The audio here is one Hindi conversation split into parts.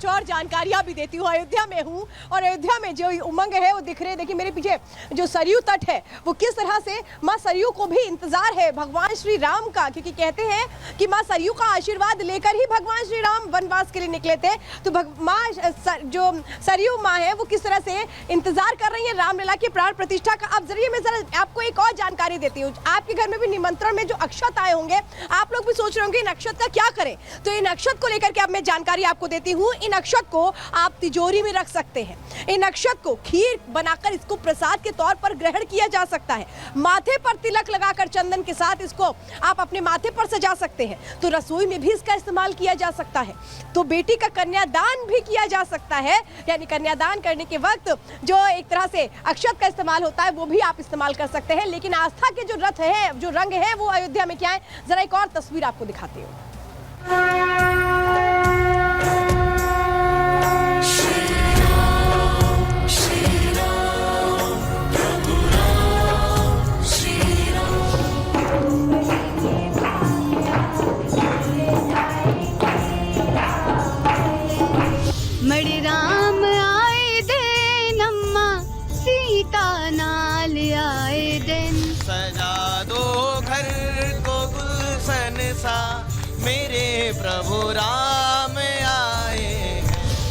कुछ और जानकारियां भी देती हूँ। अयोध्या में हूँ और अयोध्या में जो उमंग है वो दिख रहे हैं। देखिए मेरे पीछे जो सरयू तट है वो किस तरह से माँ सरयू को भी इंतजार है भगवान श्री राम का, क्योंकि कहते हैं कि माँ सरयू का आशीर्वाद लेकर ही भगवान श्री राम वनवास के लिए निकले थे। तो जो सरयू माँ है वो किस तरह से इंतजार कर रही है रामलला की प्राण प्रतिष्ठा का। अब जरिए मैं जरा आपको एक और जानकारी देती हूँ। आपके घर में भी निमंत्रण में जो अक्षत आए होंगे, आप लोग भी सोच रहे होंगे इन अक्षत का क्या करें, तो इन अक्षत को लेकर के अब मैं जानकारी आपको देती हूँ। इन अक्षत को आप तिजोरी में रख सकते हैं। इन अक्षत को खीर बनाकर इसको प्रसाद के तौर पर ग्रहण किया जा सकता है। माथे पर तिलक लगाकर चंदन के साथ इसको आप अपने माथे पर सजा सकते हैं। तो रसोई में भी इसका इस्तेमाल किया जा सकता है। तो बेटी का कन्यादान भी किया जा सकता है, यानी कन्यादान करने के वक्त जो एक तरह से अक्षत का इस्तेमाल होता है वो भी आप इस्तेमाल कर सकते हैं। लेकिन आस्था के जो रथ है, जो रंग है, वो अयोध्या में क्या है, जरा एक और तस्वीर आपको दिखाती हूँ। मणि राम आए दिन अम्मा सीता नाल आए दिन, सजा दो घर को गुलशन सा मेरे प्रभु राम आए।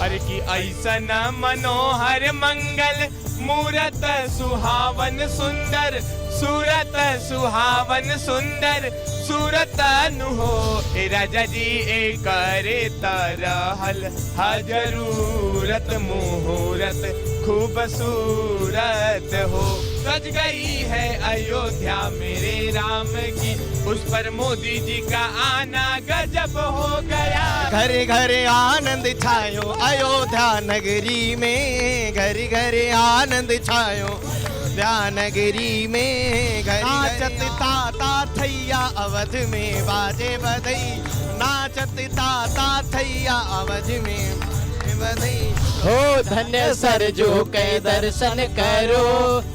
अरे की ऐसन मनोहर मंगल मूरत सुहावन सुंदर, सूरत सुहावन सुंदर सूरत अनुभो ए राजा जी ए करे तरहल हजरूरत मुहूर्त खूबसूरत हो। सज गई है अयोध्या मेरे राम की, उस पर मोदी जी का आना गजब हो गया। घरे घरे आनंद छायो अयोध्या नगरी में, घरे घरे आनंद छायो अयोध्या नगरी में। नाचत ताता थैया अवध में बाजे बधई, नाचत ताता थैया अवध में बधई। हो धन्य सरजू के दर्शन करो,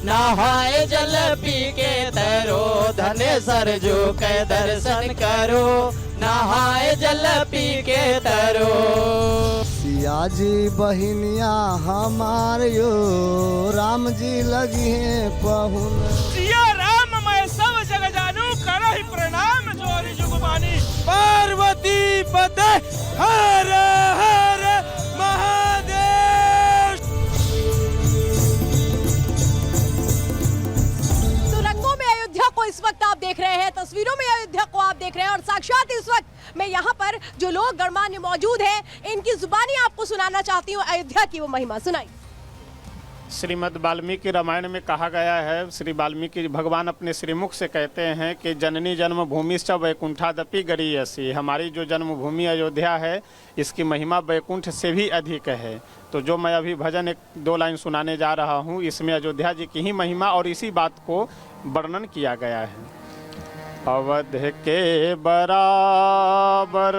नहाए जल पी के तरो। धन्य सरजू के दर्शन करो, नहाए जल पी के तरो। सिया जी बहिनिया हमार यो, राम जी लगी है पहुन। सिया राम मैं सब जग जानू, करो ही प्रणाम जोरी जुगबानी। पार्वती पते हर हर महादेव। तो रंगों में अयोध्या को इस वक्त आप देख रहे हैं, तस्वीरों में अयोध्या को आप देख रहे हैं और साक्षात इस वक्त मैं यहाँ पर जो लोग गणमान्य मौजूद हैं इनकी जुबानी आपको सुनाना चाहती हूँ अयोध्या की वो महिमा। सुनाई। श्रीमद् वाल्मीकि रामायण में कहा गया है, श्री वाल्मीकि भगवान अपने श्रीमुख से कहते हैं कि जननी जन्मभूमिश्च वैकुंठादपि गरीयसी। हमारी जो जन्मभूमि अयोध्या है इसकी महिमा वैकुंठ से भी अधिक है। तो जो मैं अभी भजन एक दो लाइन सुनाने जा रहा हूँ, इसमें अयोध्या जी की ही महिमा और इसी बात को वर्णन किया गया है। अवध के बराबर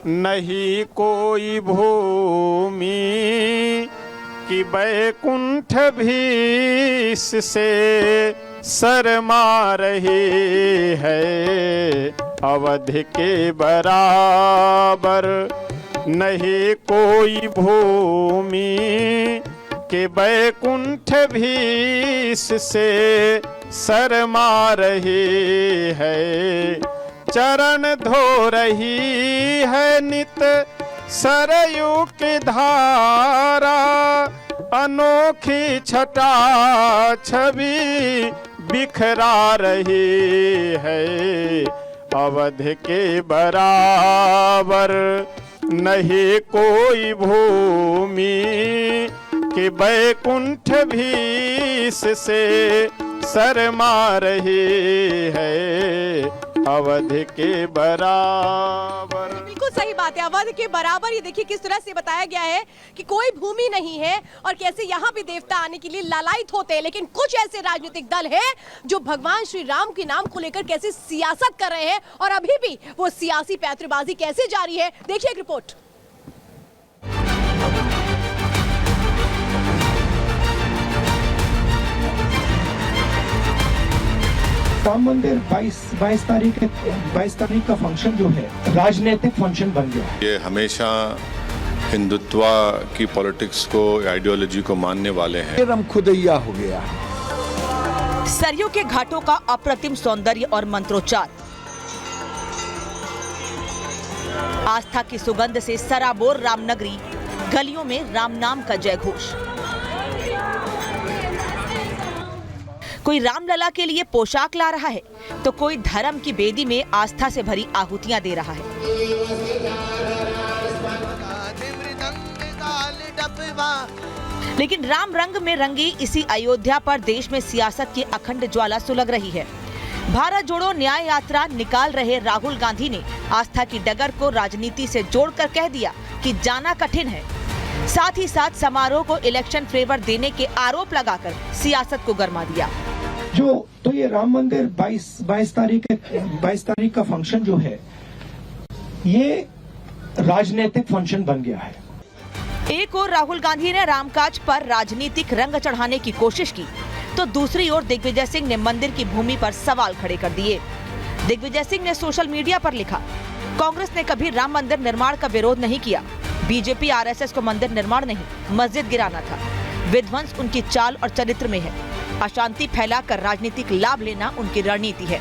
नहीं कोई भूमि, कि वैकुंठ भी इससे शर्मा रही है। अवध के बराबर नहीं कोई भूमि, कि वैकुंठ भी इससे शर्मा रही है। चरण धो रही है नित सरयू की धारा, अनोखी छटा छवि बिखरा रही है। अवध के बराबर नहीं कोई भूमि, कि वैकुंठ भी इससे शर्मा रही है। अवध के बराबर। बिल्कुल सही बात है, अवध के बराबर। ये देखिए किस तरह से बताया गया है कि कोई भूमि नहीं है और कैसे यहाँ भी देवता आने के लिए लालायित होते हैं। लेकिन कुछ ऐसे राजनीतिक दल हैं जो भगवान श्री राम के नाम को लेकर कैसे सियासत कर रहे हैं और अभी भी वो सियासी पैंतरेबाजी कैसे जारी है। देखिए एक रिपोर्ट। राम मंदिर 22 तारीख का फंक्शन जो है राजनीतिक फंक्शन बन गया। ये हमेशा हिंदुत्व की पॉलिटिक्स को, आइडियोलॉजी को मानने वाले हैं। रम खुदैया हो गया। सरयू के घाटों का अप्रतिम सौंदर्य और मंत्रोच्चार, आस्था की सुगंध से सराबोर रामनगरी, गलियों में राम नाम का जय घोष। कोई रामलला के लिए पोशाक ला रहा है तो कोई धर्म की बेदी में आस्था से भरी आहुतियां दे रहा है। लेकिन राम रंग में रंगी इसी अयोध्या पर देश में सियासत की अखंड ज्वाला सुलग रही है। भारत जोड़ो न्याय यात्रा निकाल रहे राहुल गांधी ने आस्था की डगर को राजनीति से जोड़कर कह दिया कि जाना कठिन है। साथ ही साथ समारोह को इलेक्शन फेवर देने के आरोप लगाकर सियासत को गरमा दिया। तो ये राम मंदिर 22 तारीख का फंक्शन जो है, ये राजनीतिक फंक्शन बन गया है। एक ओर राहुल गांधी ने रामकाज पर राजनीतिक रंग चढ़ाने की कोशिश की तो दूसरी ओर दिग्विजय सिंह ने मंदिर की भूमि पर सवाल खड़े कर दिए। दिग्विजय सिंह ने सोशल मीडिया पर लिखा, कांग्रेस ने कभी राम मंदिर निर्माण का विरोध नहीं किया। बीजेपी आरएसएस को मंदिर निर्माण नहीं, मस्जिद गिराना था। विध्वंस उनकी चाल और चरित्र में है। अशांति फैलाकर राजनीतिक लाभ लेना उनकी रणनीति है।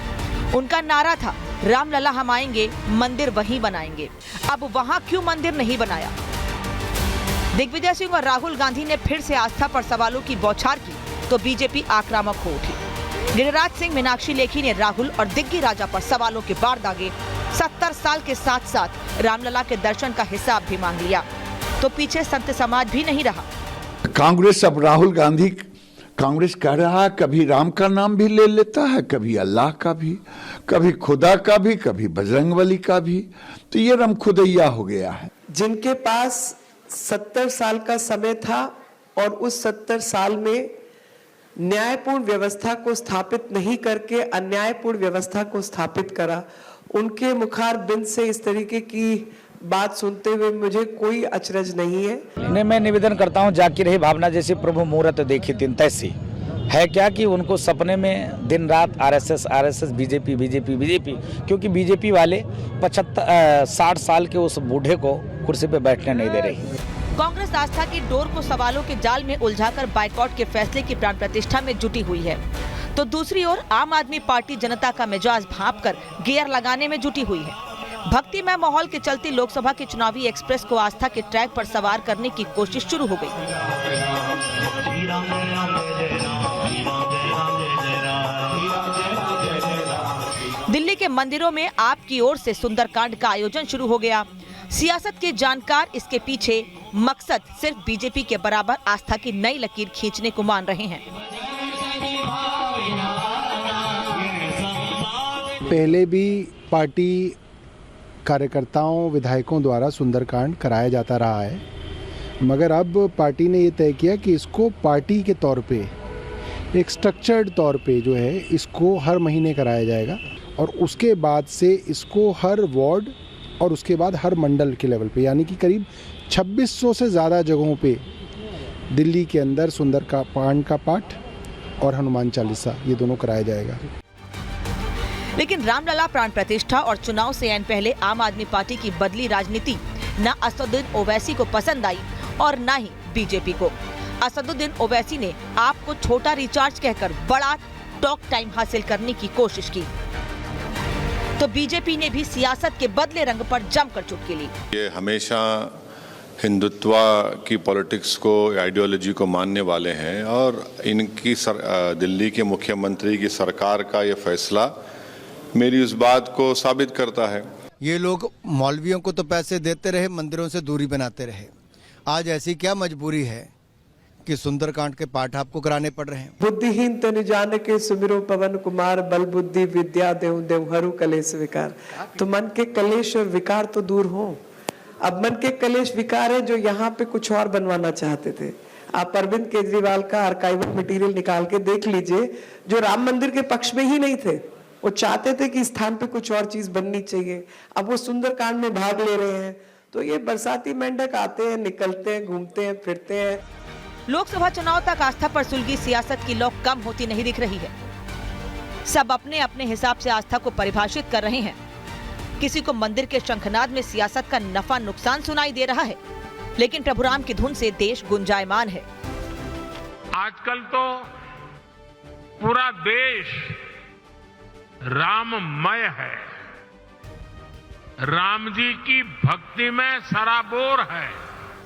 उनका नारा था, रामलला हम आएंगे, मंदिर वहीं बनाएंगे। अब वहां क्यों मंदिर नहीं बनाया? दिग्विजय सिंह और राहुल गांधी ने फिर से आस्था पर सवालों की बौछार की तो बीजेपी आक्रामक हो उठी। गिरिराज सिंह, मीनाक्षी लेखी ने राहुल और दिग्गी राजा पर सवालों के बाढ़ दागे। 70 साल के साथ साथ रामलला के दर्शन का हिसाब भी मांग लिया तो पीछे संत समाज भी नहीं रहा। कांग्रेस अब राहुल गांधी कांग्रेस कह रहा है, कभी राम का नाम भी ले लेता है, कभी अल्लाह का भी, कभी खुदा का भी, कभी बजरंगबली का भी। तो ये रम खुदैया हो गया है। जिनके पास 70 साल का समय था और उस 70 साल में न्यायपूर्ण व्यवस्था को स्थापित नहीं करके अन्यायपूर्ण व्यवस्था को स्थापित करा, उनके मुखार बिंद से इस तरीके की बात सुनते हुए मुझे कोई अचरज नहीं है। मैं निवेदन करता हूं, जाकी रही भावना जैसे प्रभु मुहूर्त देखी तीन तैसी है क्या कि उनको सपने में दिन रात आरएसएस बीजेपी, क्योंकि बीजेपी वाले 60 साल के उस बूढ़े को कुर्सी पे बैठने नहीं दे रही। कांग्रेस आस्था की डोर को सवालों के जाल में उलझाकर बाइकॉट के फैसले की प्राण प्रतिष्ठा में जुटी हुई है तो दूसरी ओर आम आदमी पार्टी जनता का मिजाज भांपकर गियर लगाने में जुटी हुई है। भक्तिमय माहौल के चलते लोकसभा के चुनावी एक्सप्रेस को आस्था के ट्रैक पर सवार करने की कोशिश शुरू हो गई। दिल्ली के मंदिरों में आपकी ओर से सुंदरकांड का आयोजन शुरू हो गया। सियासत के जानकार इसके पीछे मकसद सिर्फ बीजेपी के बराबर आस्था की नई लकीर खींचने को मान रहे हैं। पहले भी पार्टी कार्यकर्ताओं विधायकों द्वारा सुंदरकांड कराया जाता रहा है, मगर अब पार्टी ने ये तय किया कि इसको पार्टी के तौर पे एक स्ट्रक्चर्ड तौर पे जो है इसको हर महीने कराया जाएगा और उसके बाद से इसको हर वार्ड और उसके बाद हर मंडल के लेवल पे, यानी कि करीब 2600 से ज़्यादा जगहों पे दिल्ली के अंदर सुंदरकांड का पाठ और हनुमान चालीसा ये दोनों कराया जाएगा। लेकिन रामलला प्राण प्रतिष्ठा और चुनाव से ऐन पहले आम आदमी पार्टी की बदली राजनीति न असदुद्दीन ओवैसी को पसंद आई और न ही बीजेपी को। असदुद्दीन ओवैसी ने आपको छोटा रिचार्ज कहकर बड़ा टॉक टाइम हासिल करने की कोशिश की तो बीजेपी ने भी सियासत के बदले रंग पर जमकर चुटकी ली। ये हमेशा हिंदुत्व की पॉलिटिक्स को, आइडियोलॉजी को मानने वाले हैं और इनकी दिल्ली के मुख्यमंत्री की सरकार का ये फैसला मेरी उस बात को साबित करता है। ये लोग मौलवियों को तो पैसे देते रहे, मंदिरों से दूरी बनाते रहे। आज ऐसी क्या मजबूरी है कि सुंदरकांड के पाठ आपको कराने पड़ रहे हैं? बुद्धिहीन तनु जान के सुमिरो पवन कुमार, बल बुद्धि विद्या देव देवहरु कलेश विकार। तो मन के कलेश और विकार तो दूर हो। अब मन के कलेश विकार है जो यहाँ पे कुछ और बनवाना चाहते थे। आप अरविंद केजरीवाल का आर्काइवल मटेरियल निकाल के देख लीजिए, जो राम मंदिर के पक्ष में ही नहीं थे, वो चाहते थे कि स्थान पे कुछ और चीज बननी चाहिए। अब वो सुंदरकांड में भाग ले रहे हैं। तो ये बरसाती मेंढक आते हैं, निकलते हैं, घूमते हैं, फिरते हैं। लोकसभा चुनाव तक आस्था पर सुलगी सियासत की लौ कम होती नहीं दिख रही है। सब अपने अपने हिसाब से आस्था को परिभाषित कर रहे हैं। किसी को मंदिर के शंखनाद में सियासत का नफा नुकसान सुनाई दे रहा है लेकिन प्रभुराम की धुन से देश गुंजायमान है। आजकल तो पूरा देश राममय है, राम जी की भक्ति में सराबोर है।